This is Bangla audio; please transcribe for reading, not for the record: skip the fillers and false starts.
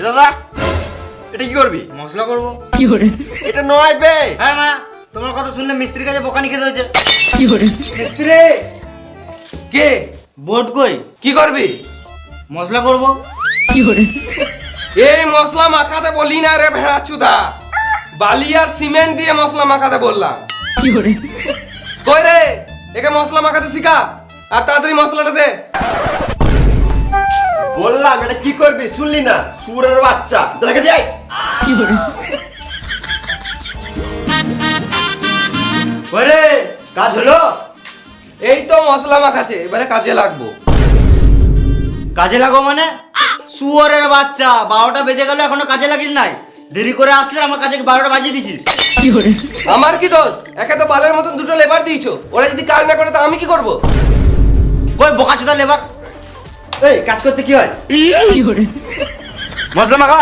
দাদা এটা কি করবি? মশলা করবো। কি করে? এটা নয় বে। হ্যাঁ মা, তোমার কথা শুনলে মিস্ত্রির কাছে বোকানি খেতে হয়েছে। কি করে? মিস্ত্রি কে? বোর্ড কই? কি করবি? মশলা করবো। কি করে? এই মশলা মাখাতে বলি না রে ভেড়া চুদা, বালি আর সিমেন্ট দিয়ে মশলা মাখাতে বললাম। কি করে? কই রে, একে মশলা মাখাতে শিখা আর তাড়াতাড়ি মশলাটা দে। বললাম এটা কি করবি, শুনলি না? সুরের বাচ্চা, তোকে দেই। কি করে? ওরে কাজ হলো? এই তো মশলা মাখাছে, এবারে কাজে লাগবো। কাজে লাগো মানে? শুয়োরের বাচ্চা, 12টা বেজে গেল এখনো কাজে লাগিস নাই। দেরি করে আসলে আমার কাজে 12টা বাজিয়ে দিছিস। কি করে? আমার কি দোষ? একে তো বালের মতন দুটো লেবার দিয়েছো, ওরা যদি কাজ না করে তো আমি কি করব? কই বোকাচোদা লেবার? এই কাজ করতে কি হয়? কি করে? মশলা মাখা।